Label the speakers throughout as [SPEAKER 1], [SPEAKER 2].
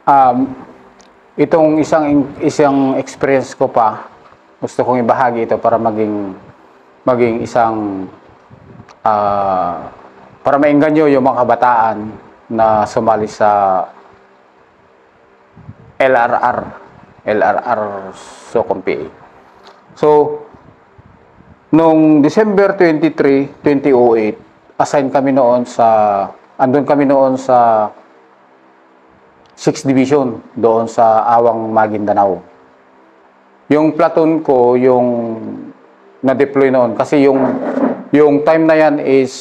[SPEAKER 1] Um, Itong isang experience ko pa, gusto kong ibahagi ito para maging isang para maengganyo yung mga kabataan na sumali sa LRR Socom PA. So, noong December 23, 2008, andun kami noon sa 6th Division, doon sa Awang Maguindanao. Yung platoon ko, yung na-deploy noon, kasi yung time na yan is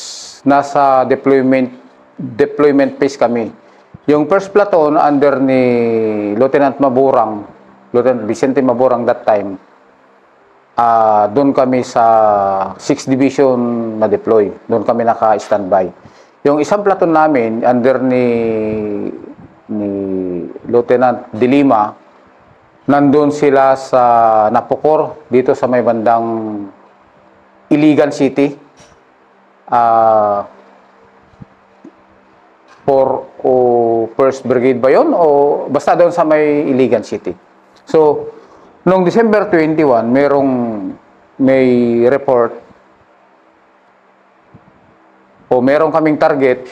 [SPEAKER 1] nasa deployment phase kami. Yung first platoon under ni Lieutenant Vicente Maburang that time, doon kami sa 6th Division na deploy. Doon kami naka-standby. Yung isang platoon namin under ni Lieutenant De Lima, nandun sila sa Napocor, dito sa may bandang Iligan City. 1st Brigade ba yun? O basta doon sa may Iligan City. So, noong December 21, may report o merong kaming target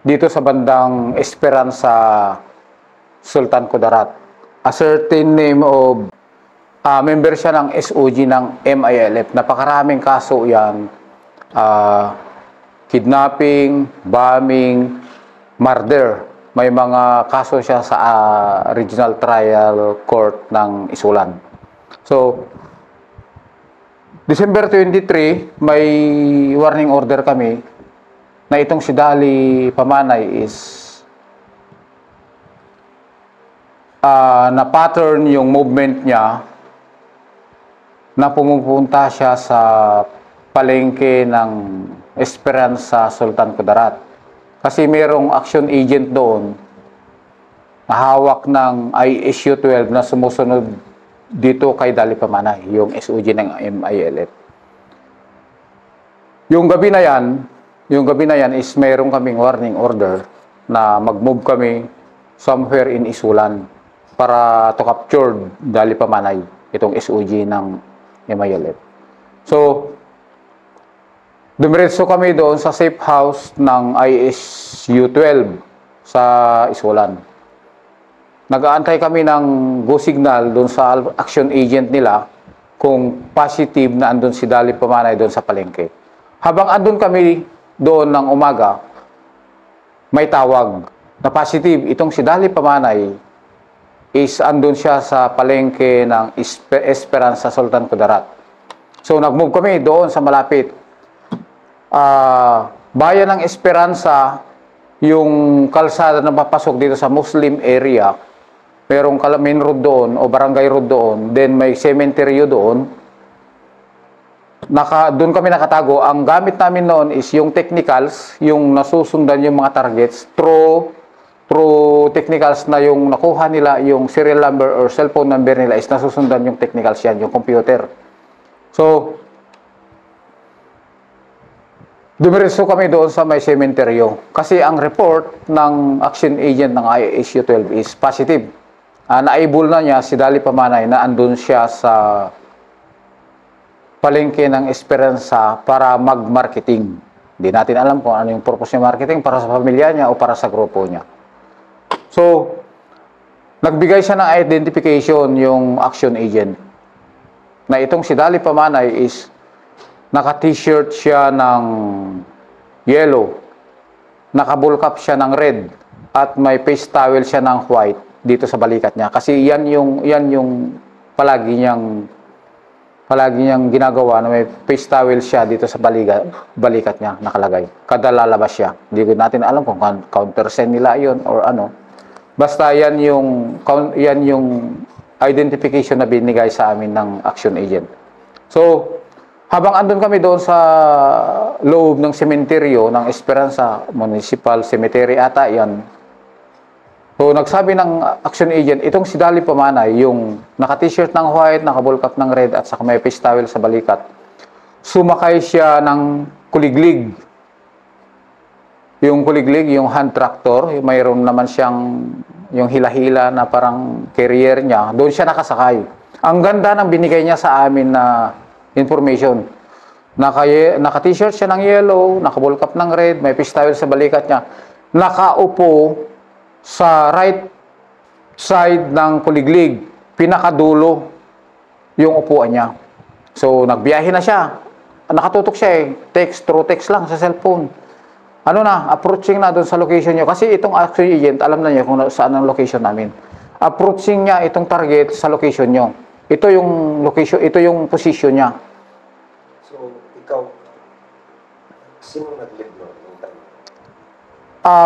[SPEAKER 1] dito sa bandang Esperanza, Sultan Kudarat. A certain name of member siya ng SOG ng MILF. Napakaraming kaso yan. Kidnapping, bombing, murder. May mga kaso siya sa Regional Trial Court ng Isulan. So, December 23, may warning order kami na itong si Dali Pamanay is na pattern yung movement niya na pumupunta siya sa palengke ng Esperanza Sultan Kudarat. Kasi mayroong action agent doon na hawak ng ISU 12 na sumusunod dito kay Dali Pamanay, yung SOG ng MILF. Yung gabi na yan is mayroong kaming warning order na mag-move kami somewhere in Isulan para to capture Dali Pamanay, itong SOG ng MILF. So, dumiretso kami doon sa safe house ng ISU 12 sa Isulan. Nag-aantay kami ng go signal doon sa action agent nila kung positive na andun si Dali Pamanay doon sa palengke. Habang andun kami doon ng umaga, may tawag na positive. Itong si Dali Pamanay is andun siya sa palengke ng Esperanza Sultan Kudarat. So, nag-move kami doon sa malapit. Bayan ng Esperanza, yung kalsada na papasok dito sa Muslim area, merong main road doon o barangay road doon, then may cemetery doon. Doon kami nakatago. Ang gamit namin noon is yung technicals, yung nasusundan yung mga targets through technicals na yung nakuha nila, yung serial number or cellphone number nila is nasusundan yung technicals yan, yung computer. So, dumiretso kami doon sa may sementeryo. Kasi ang report ng action agent ng ISU 12 is positive. Naibul na niya si Dali Pamanay na andun siya sa palengke ng Esperanza para mag-marketing. Hindi natin alam kung ano yung purpose ng marketing, para sa pamilya niya o para sa grupo niya. So, nagbigay siya ng identification yung action agent na itong si Dali Pamanay is naka-t-shirt siya ng yellow, naka-bullcap siya ng red, at may face towel siya ng white dito sa balikat niya. Kasi yan yung palagi niyang ginagawa, na may face towel siya dito sa balikat niya nakalagay. Kada lalabas siya. Hindi natin alam kung counter-send nila yon or ano. Basta yan yung identification na binigay sa amin ng action agent. So, habang andun kami doon sa loob ng sementeryo ng Esperanza Municipal Cemetery ata yan. So, nagsabi ng action agent, itong si Dali Pamanay, yung naka-t-shirt ng white, naka-bullcap ng red, at saka may face towel sa balikat, sumakay siya ng kuliglig. Yung kuliglig, yung hand tractor, mayroon naman siyang yung hila-hila na parang carrier niya, doon siya nakasakay. Ang ganda ng binigay niya sa amin na information. Naka-t-shirt siya ng yellow, naka-ball cap ng red, may fish towel sa balikat niya. Nakaupo sa right side ng kuliglig, pinakadulo yung upuan niya. So, nagbiyahe na siya. Nakatutok siya through text lang sa cellphone. Ano na, approaching na doon sa location niyo. Kasi itong action agent, alam na niya kung saan ang location namin. Approaching niya itong target sa location niyo. Ito yung location, ito yung position niya.
[SPEAKER 2] So, ikaw, sino nag-lead mo yung time?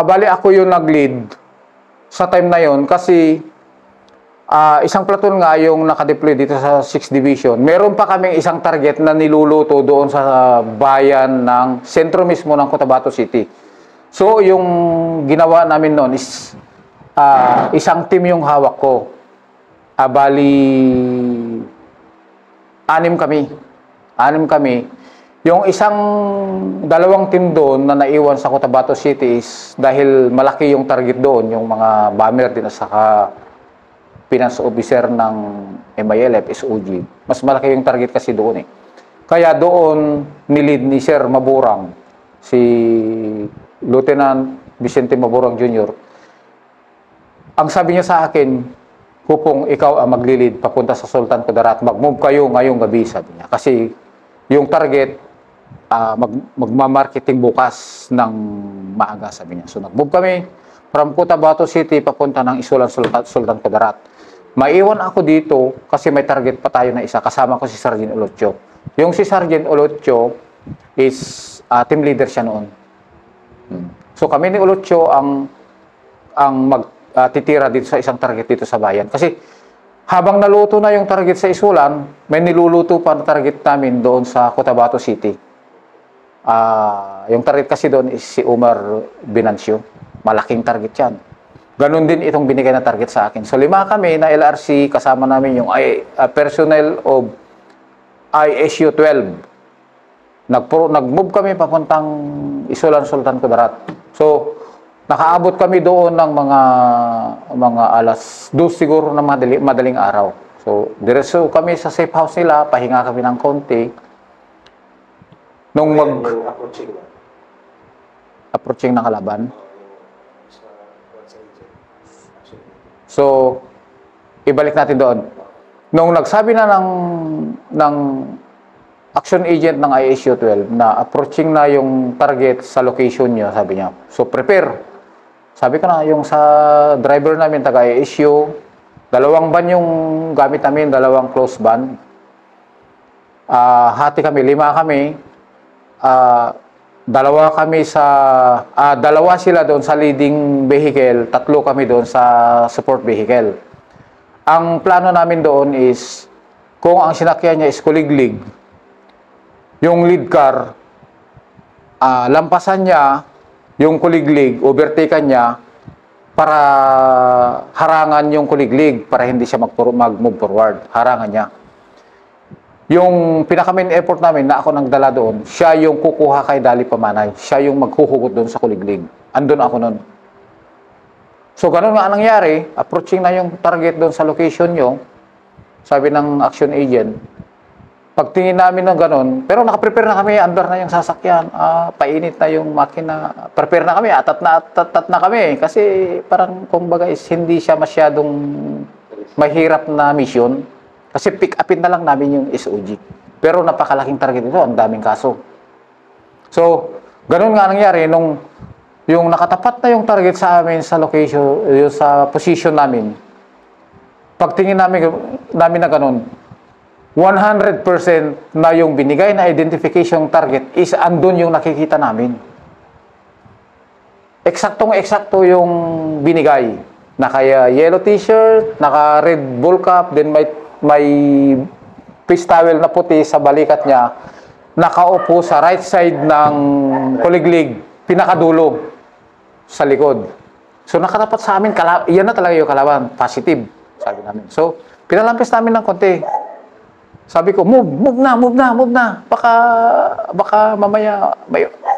[SPEAKER 1] Bali ako yung nag-lead sa time na yon kasi isang platoon nga yung nakadeploy dito sa 6th Division. Meron pa kaming isang target na niluluto doon sa bayan ng sentro mismo ng Cotabato City. So, yung ginawa namin noon is isang team yung hawak ko. Bali, 6 kami. 6 kami. Yung dalawang team doon na naiwan sa Cotabato City is dahil malaki yung target doon, yung mga bomber din at saka finance officer ng MILF, SOG. Mas malaki yung target kasi doon Kaya doon nilid ni Sir Maburang, si Lieutenant Vicente Maburang Jr. Ang sabi niya sa akin, Hupong, ikaw ang maglilid papunta sa Sultan Kudarat. Mag-move kayo ngayong gabi, sabi niya. Kasi yung target, magmamarketing bukas ng maaga, sabi niya. So nag-move kami from Cotabato City papunta ng Isulan Sultan Kudarat. Maiwan ako dito kasi may target pa tayo na isa. Kasama ko si Sergeant Olotcho. Yung si Sergeant Olotcho is team leader siya noon. So kami ni Olotcho ang magtitira dito sa isang target dito sa bayan. Kasi habang naluto na yung target sa Isulan, may niluluto pa na target namin doon sa Cotabato City. Yung target kasi doon is si Omar Binancio. Malaking target yan. Ganon din itong binigay na target sa akin. So 5 kami na LRC, kasama namin yung personnel of ISU 12. Nag-move kami papuntang Isulan Sultan Kudarat. So nakaabot kami doon ng mga alas 2 siguro na madaling araw. So diretso kami sa safe house nila, pahinga kami ng konti. Nung approaching ng kalaban. So, ibalik natin doon. Nung nagsabi na ng action agent ng ISU 12 na approaching na yung target sa location niya, sabi niya, so prepare. Sabi ko na, yung sa driver namin, taga-ISU, 2 van yung gamit namin, 2 close van. Hati kami, 5 kami. 2 kami sa 2 sila doon sa leading vehicle, 3 kami doon sa support vehicle. Ang plano namin doon is kung ang sinakyan niya is kuliglig, yung lead car, lampasan niya yung kuliglig, overtaken niya para harangan yung kuliglig para hindi siya mag-move forward. Harangan niya. Yung pinaka-main effort namin na ako nagdala doon, siya yung kukuha kay Dali Pamanay. Siya yung maghuhugot doon sa kuliglig. Andun ako noon. So, ganun nga nangyari. Approaching na yung target doon sa location nyo. Sabi ng action agent. Pagtingin namin ng ganun, pero nakaprepare na kami, andar na yung sasakyan. Painit na yung makina. Prepare na kami, atat na kami. Kasi parang, kumbaga, hindi siya masyadong mahirap na mission. Kasi pick upin na lang namin yung SOG. Pero napakalaking target ito, ang daming kaso. So, ganun nga nangyari nung yung nakatapat na yung target sa amin sa location, yung sa position namin. Pagtingin namin na ganun, 100% na yung binigay na identification target is andun yung nakikita namin. Eksaktong-eksakto yung binigay. Naka yellow t-shirt, naka red ball cap, then may fish towel na puti sa balikat niya, nakaupo sa right side ng kuliglig, pinakadulo sa likod. So nakatapat sa amin, yan na talaga yung kalaban, positive, sabi namin. So, pinalampis namin ng konti. Sabi ko, move na. Baka mamaya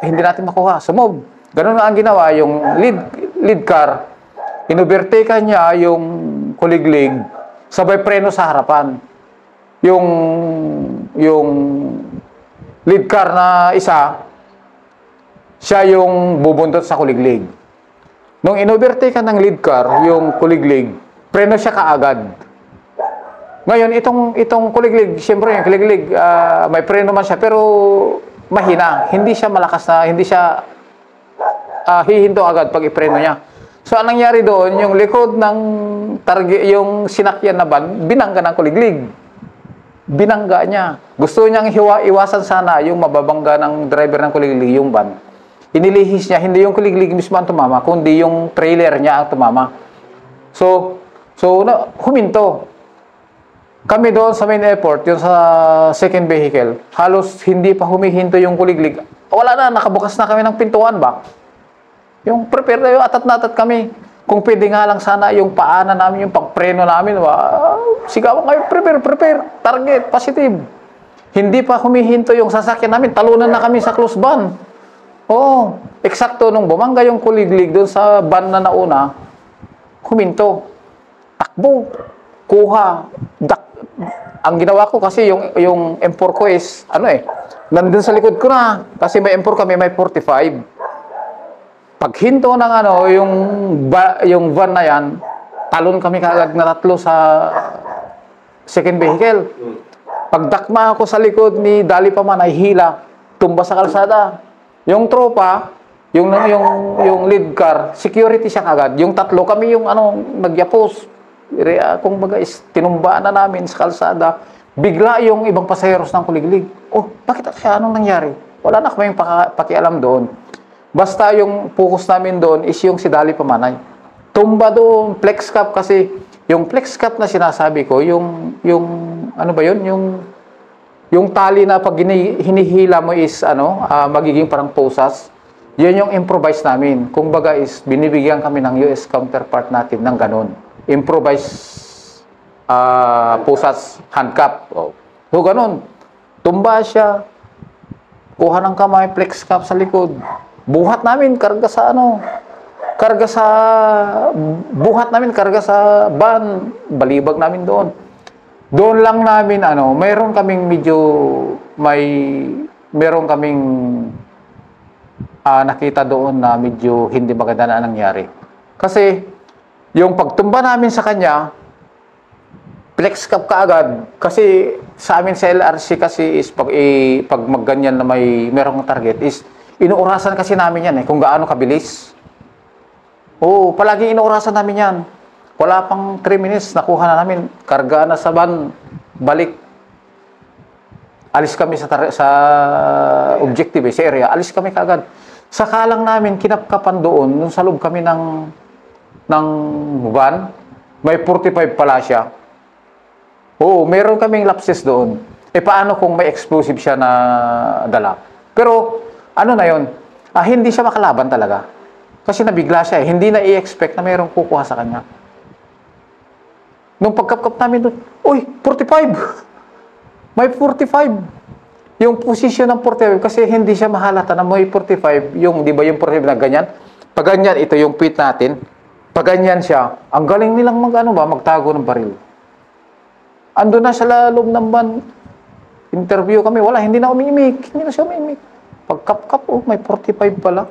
[SPEAKER 1] hindi natin makuha. So move. Ganun nga ang ginawa, yung lead car, Inobertakean niya yung kuliglig, sabay preno sa harapan. Yung lead car na isa, siya yung bubundot sa kuliglig. Nung inobertakean ng lead car, yung kuliglig, preno siya kaagad. Ngayon, itong kuliglig, siyempre yung kuliglig, may preno man siya, pero mahina. Hindi siya malakas na, hindi siya hihinto agad pag ipreno niya. So, anong nangyari doon, yung likod ng target, yung sinakyan na van, binangga ng kuliglig. Binangga niya. Gusto niyang iwasan sana yung mababangga ng driver ng kuliglig, yung van. Inilihis niya, hindi yung kuliglig mismo ang tumama, kundi yung trailer niya ang tumama. So huminto. Kami doon sa main airport, yung sa second vehicle, halos hindi pa humihinto yung kuliglig. Wala na, nakabukas na kami ng pintuan ba? Yung prepare na yung atat-natat kami. Kung pwede nga lang sana yung paanan namin, yung pagpreno namin, sigawan kayo, prepare, target, positive. Hindi pa humihinto yung sasakyan namin, talunan na kami sa close van. Oo, eksakto nung bumangga yung kuliglig doon sa van na nauna, huminto. Takbo, kuha, ang ginawa ko kasi yung M4 ko is, nandun sa likod ko na. Kasi may M4 kami, may 45. Paghinto ng yung van na yan, talon kami kaagad na tatlo sa second vehicle. Pagdakma ako sa likod ni Dali Paman ay hila, tumba sa kalsada. Yung tropa, yung lead car, security siya kagad. Yung tatlo kami yung nagyapos. Kung baga is tinumbaan na namin sa kalsada. Bigla yung ibang pasaheros ng kuliglig. Oh, bakit kaya anong nangyari? Wala na kaming pakialam doon. Basta yung focus namin doon is yung si Dali Pamanay. Tumba doon, flex cap kasi yung flex cap na sinasabi ko, yung ano ba yun? Yung tali na pag hinihila mo is magiging parang pusas. Yun yung improvise namin. Kung baga is binibigyan kami ng US counterpart natin ng ganun. Improvise pusas handcuff. So ganun. Tumba siya. Kuha ng kamay, flex cap sa likod. Buhat namin, karga sa van. Balibag namin doon. Doon lang namin, mayroon kaming nakita doon na medyo hindi maganda na nangyari. Kasi, yung pagtumba namin sa kanya, flex cap kaagad. Kasi, sa amin sa LRC kasi is pag magganyan na merong target is, inuurasan kasi namin yan kung gaano kabilis. Oo, palagi inuurasan namin yan. Wala pang 3 minutes, nakuha na namin. Karga na sa van, balik. Alis kami sa objective, sa area. Alis kami kaagad. Saka lang namin, kinapkapan doon, nung sa loob kami ng van, may 45 pala siya. Oo, meron kaming lapses doon. Paano kung may explosive siya na dala? Pero, na yun? Hindi siya makalaban talaga. Kasi nabigla siya Hindi na i-expect na mayroong kukuha sa kanya. Nung pagkapkap namin doon, uy, 45! May 45! Yung position ng 45, kasi hindi siya mahalata na may 45, di ba yung 45 na ganyan? Pag ganyan, ito yung pit natin. Pag ganyan siya, ang galing nilang magtago ng baril. Ando na sa loob ng van, interview kami, hindi na siya umiimik. Pagkapkap, may 45 pala.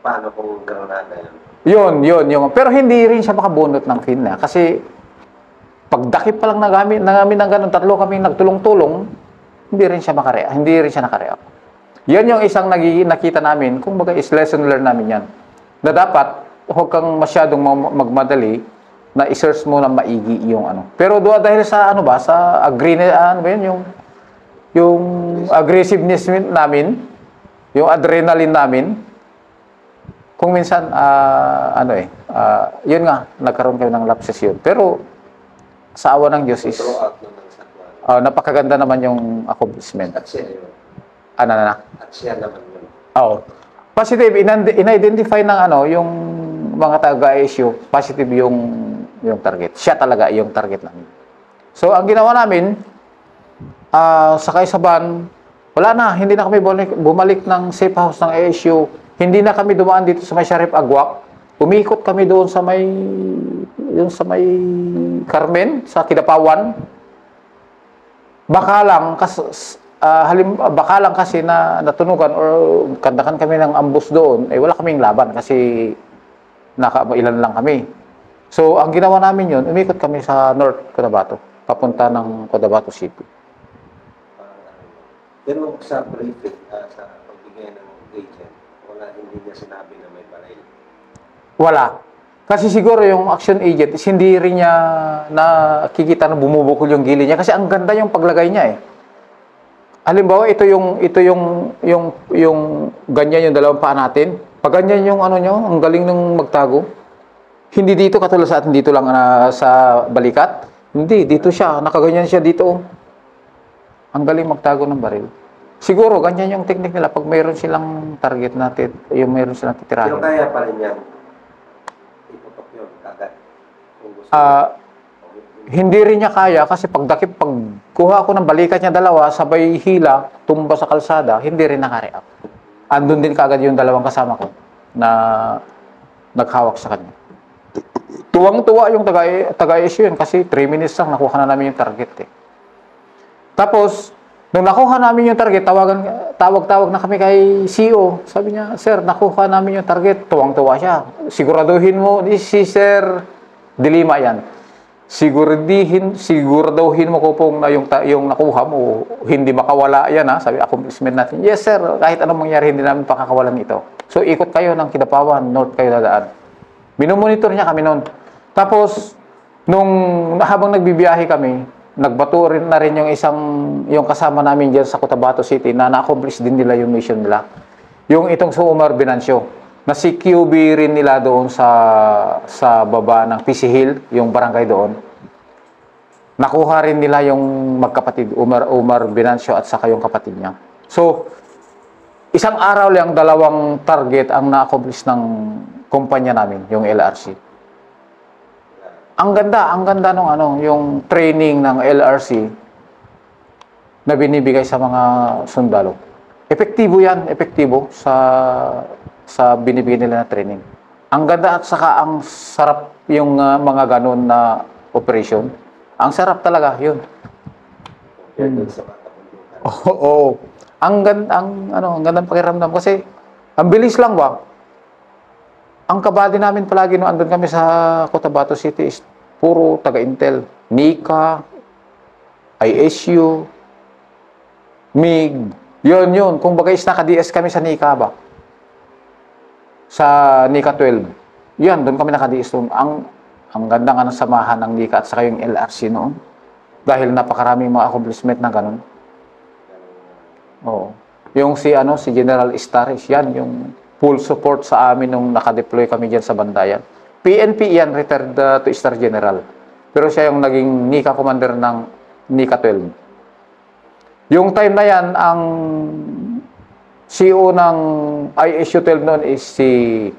[SPEAKER 2] Paano kung granada yun?
[SPEAKER 1] Yun. Pero hindi rin siya makabunot ng fin na. Kasi, pagdakip pa lang namin ng ganun, tatlo kami nagtulong-tulong, hindi rin siya nakareact. Yan yung isang nakita namin, kung baga is lesson learned namin yan. Na dapat, huwag kang masyadong magmadali, na i-search mo na maigi yung Pero dahil sa sa yung aggressiveness namin, yung adrenaline namin, kung minsan, yun nga, nagkaroon kayo ng lapses yun. Pero, sa awa ng Diyos is, napakaganda naman yung accomplishment.
[SPEAKER 2] At siya yun. At siya naman yun.
[SPEAKER 1] Oo. Positive, in-identify ng yung mga taga-issue, positive yung target. Siya talaga yung target namin. So, ang ginawa namin, sakay sa van, wala na, hindi na kami bumalik ng safe house ng ASU. Hindi na kami dumaan dito sa may Sharif Agwak. Umikot kami doon sa may Carmen, sa Kidapawan. Baka lang kasi na natunugan or kandakan kami ng ambus doon, wala kaming laban kasi ilan lang kami. So, ang ginawa namin yun, umikot kami sa North Cotabato, papunta ng Cotabato City.
[SPEAKER 2] Pero sa briefing, sa pagbigay ng agent, hindi niya sinabi na may baril.
[SPEAKER 1] Wala. Kasi siguro yung action agent, hindi rin niya nakikita na bumubukol yung gili niya kasi ang ganda yung paglagay niya eh. Halimbawa, ito yung ganyan yung dalawang paa natin. Pag ganyan yung ano nyo, ang galing ng magtago. Hindi dito katulad sa atin dito lang sa balikat. Hindi, dito siya. Nakaganyan siya dito. Ang galing magtago ng baril. Siguro, ganyan yung technique nila pag mayroon silang target natin, yung mayroon silang titirahin.
[SPEAKER 2] Pero kaya pa rin yan. Itutok yun, kagad.
[SPEAKER 1] Hindi rin niya kaya kasi pagkuha ko ng balikat niya dalawa, sabay hila, tumba sa kalsada, hindi rin nakareact. Andun din kaagad yung dalawang kasama ko na naghawak sa kanya. Tuwang-tuwa yung taga-issue yun kasi 3 minutes lang nakuha na namin yung target eh. Tapos, nung nakuha namin yung target, tawag-tawag na kami kay CEO. Sabi niya, sir, nakuha namin yung target. Tuwang-tuwa siya. Siguraduhin mo, si Sir Dilima yan. Siguraduhin mo ko pong na yung nakuha mo, hindi makawala yan ha. Sabi, accomplishment natin. Yes sir, kahit anong mangyari, hindi namin pakakawalan ito. So, ikot kayo ng Kidapawan, north kayo dadaan. Minomonitor niya kami noon. Tapos, habang nagbibiyahe kami, nagbato rin na rin yung kasama namin dyan sa Cotabato City na na-accomplish din nila yung mission nila. Yung itong Suumar Binancio, na si QB rin nila doon sa baba ng PC Hill, yung barangay doon. Nakuha rin nila yung magkapatid, Umar Binancio at saka yung kapatid niya. So, isang araw lang, 2 target ang na-accomplish ng kumpanya namin, yung LRC. Ang ganda nung yung training ng LRC na binibigay sa mga sundalo. Epektibo sa binibigay nila na training. Ang ganda at saka ang sarap yung mga ganun na operation. Ang sarap talaga yun. Oo. Ang gandang pakiramdam kasi ang bilis lang ba? Ang kabady namin palagi nung andun kami sa Cotabato City is puro taga-Intel. Nika, ISU, MIG. Yun. Kung bagay is naka-DS kami sa Nika ba? Sa Nika 12. Yan, doon kami naka-DS doon. Ang ganda nga ng samahan ng Nika at saka yung LRC noon. Dahil napakaraming mga accomplishment na ganun. Oo. Yung si General Istaris, yan, yung full support sa amin nung naka-deploy kami dyan sa Bandayan. PNP yan, retired to Star General. Pero siya yung naging Nika commander ng Nika 12. Yung time na yan, ang CEO ng ISU 12 noon is si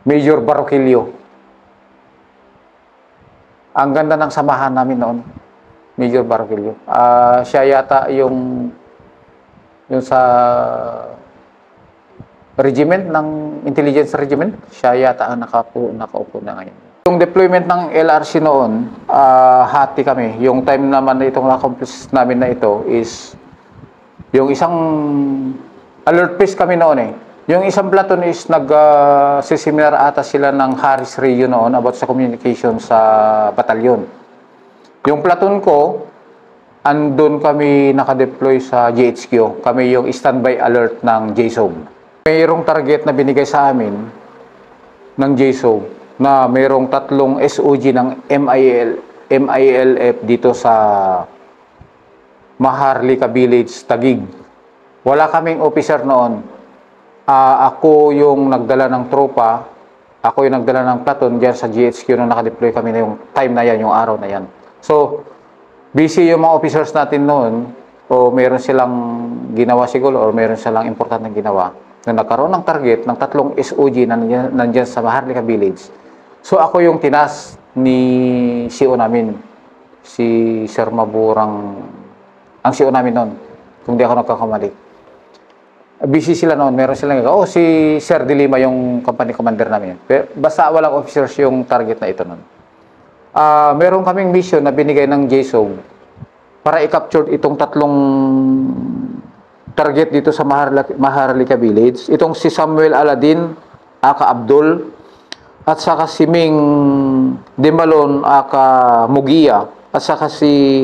[SPEAKER 1] Major Barroquillo. Ang ganda ng samahan namin noon, Major Barroquillo. Siya yata yung sa regiment ng intelligence regiment, siya yata ang nakaupo na ngayon. Yung deployment ng LRC noon, hati kami. Yung time naman na itong accomplish namin na ito is yung isang alert phase kami noon eh. Yung isang platoon is nag-seminar ata sila ng Harris Radio noon about sa communication sa batalyon. Yung platoon ko, andun kami nakadeploy sa GHQ. Kami yung standby alert ng JSOG. Mayroong target na binigay sa amin ng JSOG na mayroong 3 SOG ng MILF dito sa Maharlika Village, Taguig. Wala kaming officer noon. Ako yung nagdala ng tropa, ako yung nagdala ng platoon dyan sa GHQ nung nakadeploy kami na yung time na yan, yung araw na yan. So, busy yung mga officers natin noon o meron silang ginawa siguro o meron silang importanteng ginawa. Nung nagkaroon ng target ng 3 SOG na nandyan sa Maharlika Village. So, ako yung tinas ni CEO namin, si Sir Maburang, ang CEO namin noon, kung di ako nagkakamali. busy sila noon. Meron silang, si Sir De Lima yung company commander namin. Pero, basta walang officers yung target na ito noon. Meron kaming mission na binigay ng JSOG para i-capture itong tatlong target dito sa Maharlika Village. Itong si Samuel Aladin, aka Abdul, at saka si Ming Dimalon, aka Mugia, at saka si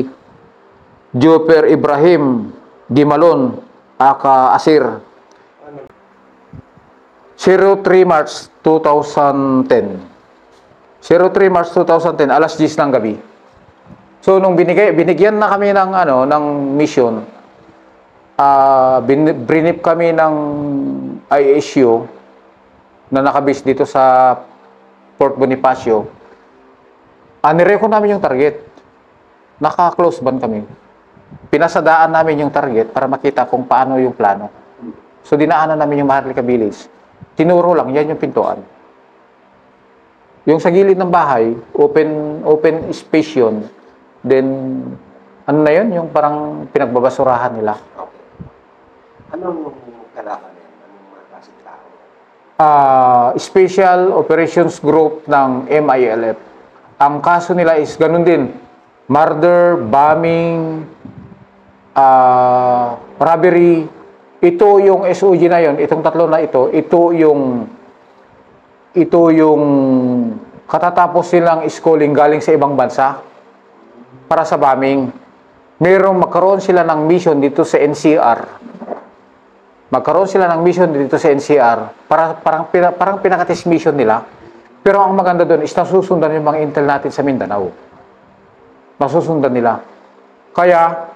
[SPEAKER 1] Joper Ibrahim Dimalon, aka Asir. 03 March 2010. 03 March 2010, alas 10 ng gabi. So, nung binigyan na kami ng mission, brinip kami ng ISU na nakabase dito sa Port Bonifacio. Nireko namin yung target. Naka-close band kami. Pinasadaan namin yung target para makita kung paano yung plano. So, dinaanan namin yung Maharlika Village. Tinuro lang, yan yung pintuan. Yung sa gilid ng bahay, open space yun. Then, ano na yun? Yung parang pinagbabasurahan nila.
[SPEAKER 2] Okay. Anong kalaban yan? Anong mga klaseng tao?
[SPEAKER 1] Special Operations Group ng MILF. Ang kaso nila is ganun din. Murder, bombing, robbery. Ito yung SOG na yun. Itong tatlo na ito yung katatapos silang schooling galing sa ibang bansa para sa bombing. Magkaroon sila ng mission dito sa NCR. Magkaroon sila ng mission dito sa NCR parang pinaka-test mission nila. Pero ang maganda doon is nasusundan yung mga intel natin sa Mindanao. Nasusundan nila. Kaya,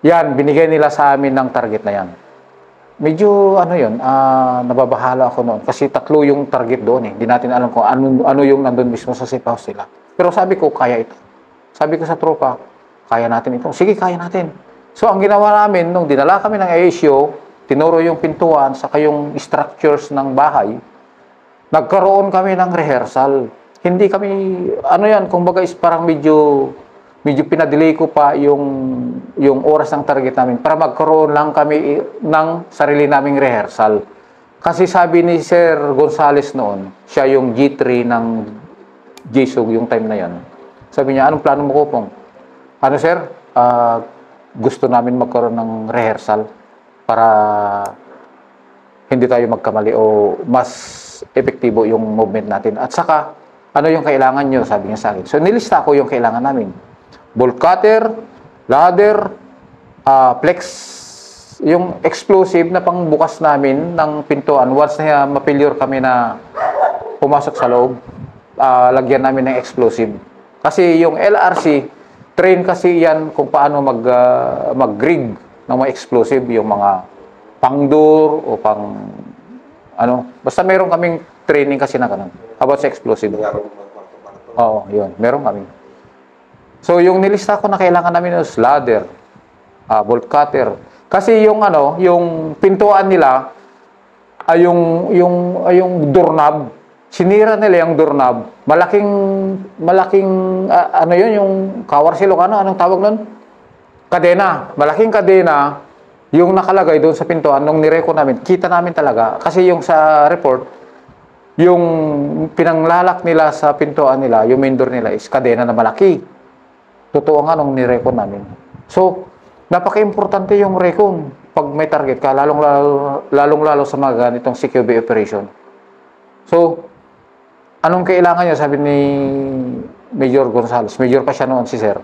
[SPEAKER 1] yan, binigay nila sa amin ng target na yan. Medyo nababahala ako noon kasi tatlo yung target doon eh. Hindi natin alam kung ano yung nandun mismo sa safe house nila. Pero sabi ko, kaya ito. Sabi ko sa tropa, kaya natin ito. Sige, kaya natin. So, ang ginawa namin, nung dinala kami ng ASU, tinuro yung pintuan, saka yung structures ng bahay, nagkaroon kami ng rehearsal. Hindi kami, kumbaga is parang medyo pinadelay ko pa yung oras ng target namin para magkaroon lang kami ng sarili naming rehearsal. Kasi sabi ni Sir Gonzales noon, siya yung G3 ng JSOG yung time na yan. Sabi niya, anong plano mo, Kopong? Ano, sir? Gusto namin magkaroon ng rehearsal para hindi tayo magkamali o mas epektibo yung movement natin. At saka, ano yung kailangan nyo? Sabi niya sa akin. So, nilista ko yung kailangan namin. Bolt cutter, ladder, flex, yung explosive na pangbukas namin ng pintuan. Once na ma-failure kami na pumasok sa loob, lagyan namin ng explosive. Kasi yung LRC, train kasi yan kung paano mag-rig ng mga explosive, yung mga pang-door o basta meron kaming training kasi na ganun about sa explosive. Oo, yun, meron kami. So, yung nilista ko na kailangan namin is ladder, bolt cutter. Kasi yung pintuan nila ay yung doorknob. Sinira nila yung doorknob. Malaking yung kawar silok, anong tawag nun? Kadena. Malaking kadena yung nakalagay doon sa pintuan nung nireko namin. Kita namin talaga. Kasi yung sa report, yung pinanglalak nila sa pintuan nila, yung main door nila is kadena na malaki. Totoo nga nung nirecon namin. So, napaka-importante yung recon pag may target ka, lalong-lalo sa mga ganitong CQB operation. So, anong kailangan niya? Sabi ni Major Gonzales. Major pa siya noon si Sir.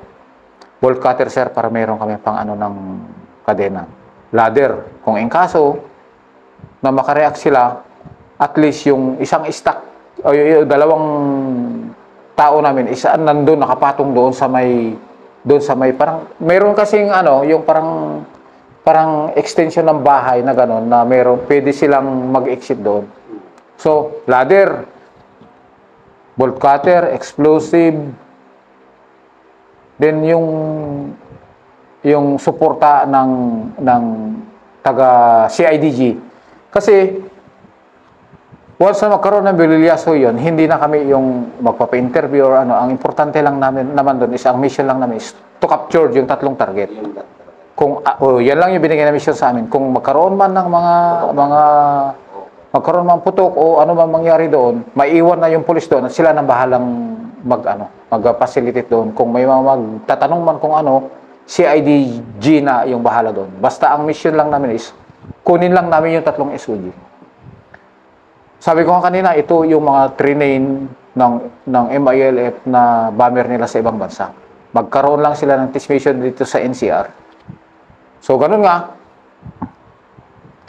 [SPEAKER 1] Bolt cutter, Sir, para meron kami pang ng kadena. Ladder. Kung in kaso na makareact sila, at least yung isang stack, o yung dalawang tao namin, isa nandun, nakapatong doon sa may parang, meron kasing yung parang extension ng bahay na gano'n, na pwede silang mag-exit doon. So, ladder, bolt cutter, explosive, then yung suporta ng taga CIDG. Kasi, once na magkaroon ng bililyaso yun, hindi na kami yung magpapa-interview or Ang importante lang naman doon is, ang mission lang namin is to capture yung tatlong target. yan lang yung binigay na mission sa amin. Kung magkaroon man ng magkaroon man putok o ano man mangyari doon, maiwan na yung pulis doon at sila nang bahalang mag-facilitate doon. Kung may mga magtatanong man kung ano, CIDG na yung bahala doon. Basta ang mission lang namin is, kunin lang namin yung 3 SOG. Sabi ko nga kanina, ito yung mga train ng MILF na bomber nila sa ibang bansa. Magkaroon lang sila ng test mission dito sa NCR. So, ganun nga.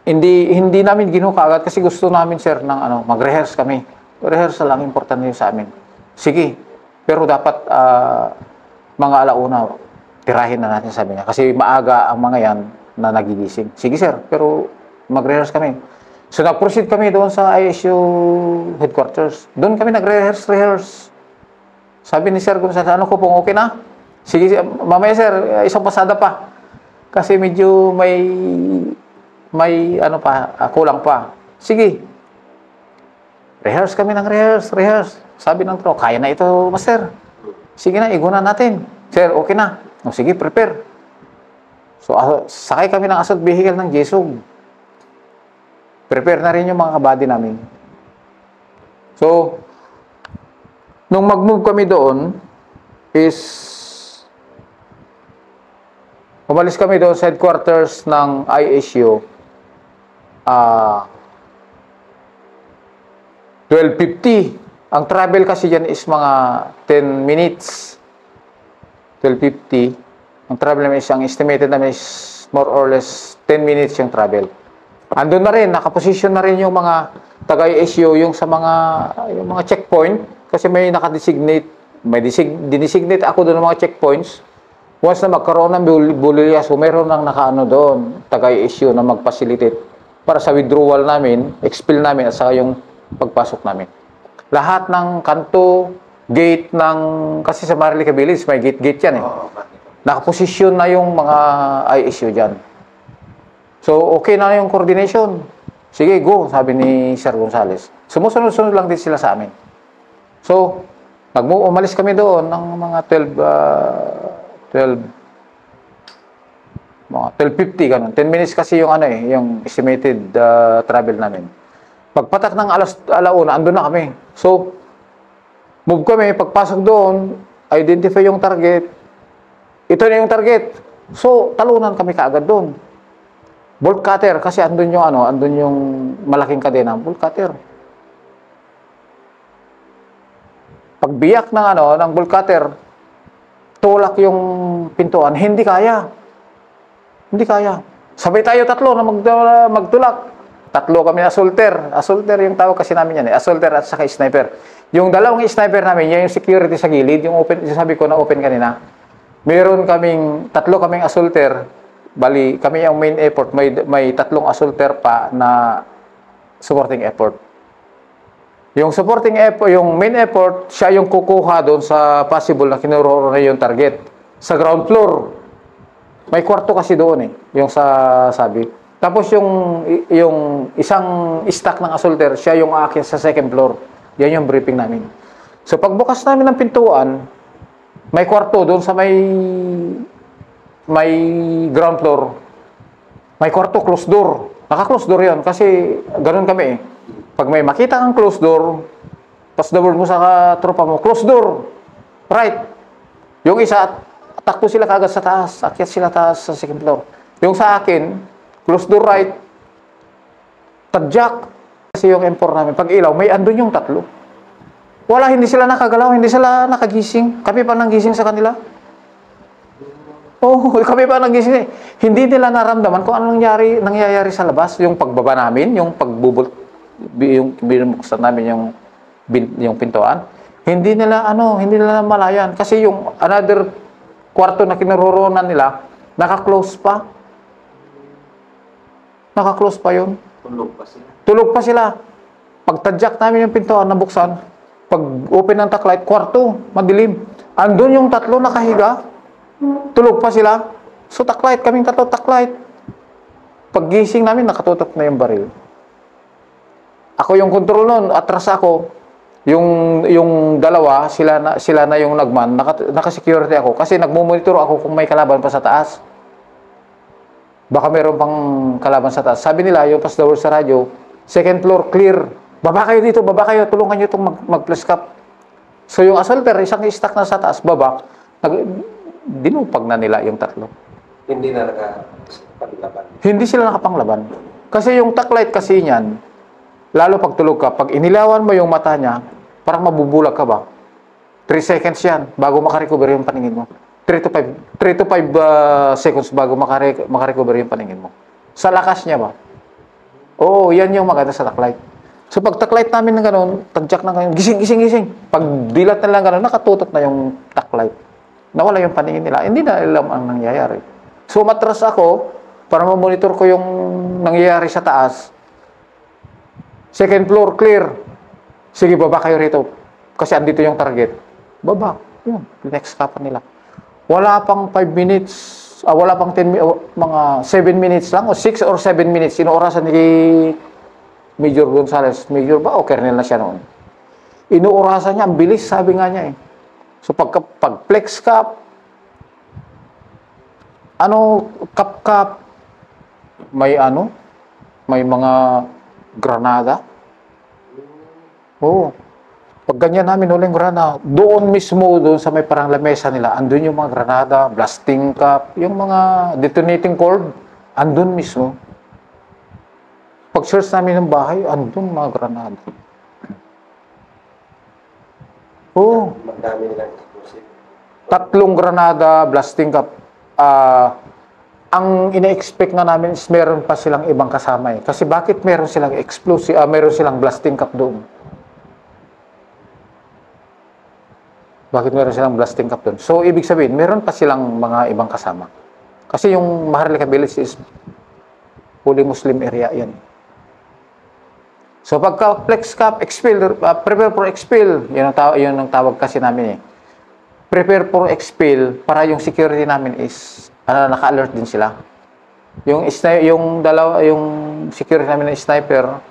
[SPEAKER 1] Hindi namin ginawa kaagad kasi gusto namin, sir, ng mag-rehearse kami. Rehearsal lang, importante yun sa amin. Sige, pero dapat mga alauna, tirahin na natin, sabi niya. Kasi maaga ang mga yan na nagigising. Sige, sir, pero mag-rehearse kami. So, nag-proceed kami doon sa ISU headquarters. Doon kami nag-rehearse. Sabi ni Sir Gonzales, ano ko pong okay na? Sige, mamaya, sir, isang pasada pa. Kasi medyo may kulang pa. Sige. Rehearse kami ng rehearse. Sabi ng tro, kaya na ito, master. Sige na, iguna natin. Sir, okay na. O, sige, prepare. So, sakay kami ng assault vehicle ng JSOG. Prepare na rin yung mga kabady namin. So, nung mag-move kami doon, umalis kami doon sa headquarters ng ISU. 12:50. Ang travel kasi dyan is mga 10 minutes. 12:50. Ang travel namin is, ang estimated namin is more or less 10 minutes yung travel. Andun na rin, nakaposisyon na rin yung mga taga-ISU, yung mga checkpoint. Kasi may nakadesignate, dinesignate ako doon ng mga checkpoints. Once na magkaroon ng bulilya, so meron nang nakaano doon, taga-ISU na mag-facilitate para sa withdrawal namin, expel namin, at saka yung pagpasok namin. Lahat ng kanto, gate kasi sa Marlica Village, may gate yan eh. Nakaposisyon na yung mga ISU dyan. So, okay na yung coordination. Sige, go, sabi ni Sir Gonzales. Sumusunod-sunod lang din sila sa amin. So, umalis kami doon ng mga 12:50, ganun. 10 minutes kasi yung yung estimated travel namin. Pagpatak ng alauna, andun na kami. So, move kami, pagpasok doon, identify yung target. Ito na yung target. So, talunan kami kaagad doon. Bolt cutter, kasi andun yung malaking kadena, bolt cutter. Pagbiyak ng bolt cutter, tulak yung pintuan, hindi kaya. Hindi kaya. Sabay tayo 3 na magtulak. 3 kami assaulter. Assaulter yung tawag kasi namin yan eh. Assaulter at saka sniper. Yung dalawang sniper namin, yan yung security sa gilid, yung open, sabi ko na open kanina. Meron kaming 3 kaming assaulter. Bali, kami ang main effort, may 3 assaulter pa na supporting effort. Yung supporting effort, yung main effort, siya yung kukuha doon sa possible na kinuroro na yung target. Sa ground floor. May kwarto kasi doon eh, yung sabi. Tapos yung isang stack ng assaulter, siya yung aakyat sa second floor. Yan yung briefing namin. So pagbukas namin ng pintuan, may kwarto doon sa may ground floor. May kwarto, closed door. Naka-closed door yun kasi ganun kami eh. Pag may makita kang closed door, pass the word mo sa tropa mo, closed door. Right. Yung isa, takbo sila kagad sa taas. Akyat sila taas sa second floor. Yung sa akin, closed door right. Tadjak. Kasi yung M4 namin, pag ilaw, may andun yung 3. Wala, hindi sila nakagalaw, hindi sila nakagising. Kami pa nang gising sa kanila. Oh, kami pa nagising eh. Hindi nila naramdaman kung ano nangyayari sa labas. Yung pagbaba namin, yung yung binubuksan namin yung pintuan. Hindi nila malayan. Kasi yung another kwarto na kinaroroonan nila, naka-close pa. Naka-close pa yun. Tulog pa sila. Pag tadyak namin yung pintuan, nabuksan. Pag open ng taklight, kwarto, madilim. Andun yung 3 nakahiga. Tulog pa sila. So, taklight. Kaming 3 taklight. Paggising namin, nakatutok na yung baril. Ako yung control nun. Atras ako. Yung dalawa, sila na yung nagman. Naka-security ako. Kasi nagmumonitor ako kung may kalaban pa sa taas. Baka meron pang kalaban sa taas. Sabi nila, yung pass the word sa radyo, second floor, clear. Baba kayo dito, baba kayo, tulungan nyo itong mag-flash cap. So yung assaulter, isang stuck na sa taas, baba, dinupag na nila yung tatlo.
[SPEAKER 2] Hindi na nakapaglaban.
[SPEAKER 1] Hindi sila nakapanglaban. Kasi yung tacklight kasi niyan, lalo pag tulog ka, pag inilawan mo yung mata niya, parang mabubulag ka ba? 3 seconds yan bago makarecover yung paningin mo. 3 to 5 seconds bago makarecover yung paningin mo. Sa lakas niya ba? Oo, yan yung maganda sa tacklight. So pag tacklight namin ng gano'n, tadyak na ganun, gising. Pag dilat na lang gano'n, nakatutok na yung tacklight. Nawala yung paningin nila. Hindi na alam ang nangyayari. So matras ako, para ma-monitor ko yung nangyayari sa taas. Second floor, clear. Sige, baba kayo rito. Kasi andito yung target. Baba. Yun, next kapan nila. Wala pang 5 minutes, wala pang 10, mga 7 minutes lang, o 6 or 7 minutes, inuorasan ni Major Gonzales. Major ba o Colonel na siya noon? Inuorasan niya, ang bilis, sabi nga niya eh. So pag flex cap, kap, may mga granada. Oo. Pag ganyan namin huling granada, doon mismo, doon sa may parang lamesa nila, andun yung mga granada, blasting cap, yung mga detonating cord, andun mismo. Pag search namin ng bahay, andun mga granada. Oo.
[SPEAKER 2] Magdami nilang explosive.
[SPEAKER 1] 3 granada, blasting cap. Ang ina-expect na namin is meron pa silang ibang kasama eh. Kasi bakit meron silang explosive, meron silang blasting cap doon? Bakit meron silang blasting cap doon? So, ibig sabihin, meron pa silang mga ibang kasama. Kasi yung Maharlika Village is fully Muslim area yan. So, pagka flex cap, expel, prepare for expel, yun ang tawag kasi namin eh. Prepare for expel para yung security namin is naka-alert din sila. Yung security namin ng sniper,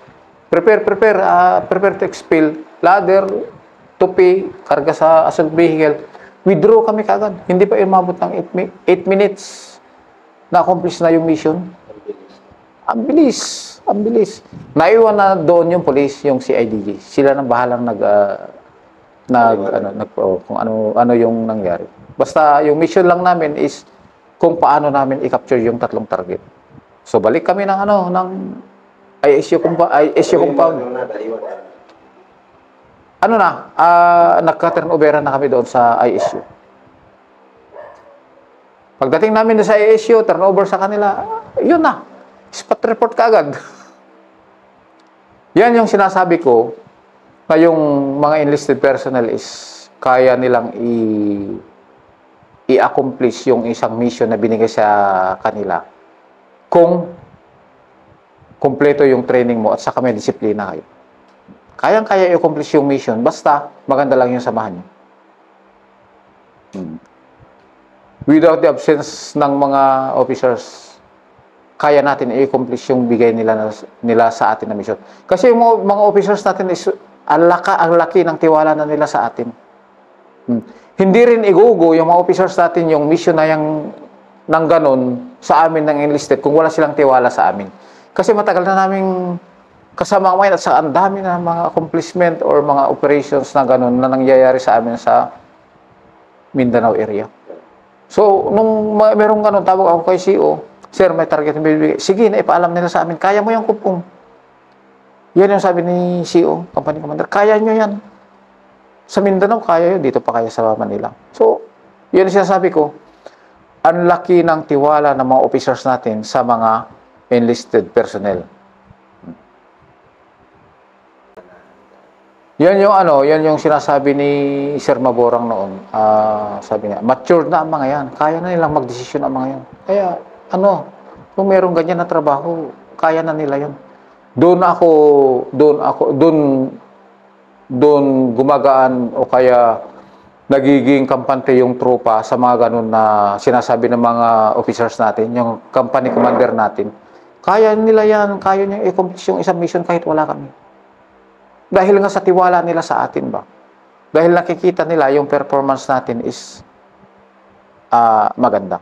[SPEAKER 1] prepare to expel, ladder, tupi, karga sa assault vehicle. Withdraw kami kagad. Hindi pa umabot ng 8 minutes na-accomplish na yung mission. Ang bilis. Naiwan na doon yung police, yung CIDG. Sila nang bahalang kung ano yung nangyari. Basta yung mission lang namin is kung paano namin i-capture yung 3 target. So balik kami ng ISU compound. Nagka-turnoveran na kami doon sa ISU. Pagdating namin sa ISU, turnover sa kanila, yun na. Spot report kaagad. Yan yung sinasabi ko na yung mga enlisted personnel is kaya nilang i-accomplish yung isang mission na binigay sa kanila kung kumpleto yung training mo at saka may disiplina kayo. Kayang-kaya i-accomplish yung mission basta maganda lang yung samahan nyo. Without the absence ng mga officers, kaya natin i-accomplish yung bigay nila sa atin na mission. Kasi yung mga officers natin is ang laki ng tiwala na nila sa atin. Hindi rin igugo yung mga officers natin yung mission na ng ganon sa amin ng enlisted kung wala silang tiwala sa amin. Kasi matagal na naming kasama ang at sa ang dami na mga accomplishment or mga operations na ganon na nangyayari sa amin sa Mindanao area. So, nung merong ganon, tawag ako kay CEO, "Sir, may target na bibigay." Sige, naipaalam nila sa amin, kaya mo yung kupong. Yan yung sabi ni CEO, company commander, kaya nyo yan. Sa Mindanao, kaya yun. Dito pa kaya sa Manila. So, yun yung sinasabi ko. Ang laki ng tiwala ng mga officers natin sa mga enlisted personnel. Yan yung sinasabi ni Sir Maborang noon. Sabi niya, matured na ang mga yan. Kaya na nilang magdesisyon ang mga yan. Kaya, kung merong ganyan na trabaho, kaya na nila yan. Doon gumagaan o kaya nagiging kampante yung tropa sa mga ganun na sinasabi ng mga officers natin, yung company commander natin. Kaya nila yan, kaya niya i-accomplish yung isang mission kahit wala kami. Dahil nga sa tiwala nila sa atin ba? Dahil nakikita nila yung performance natin is maganda.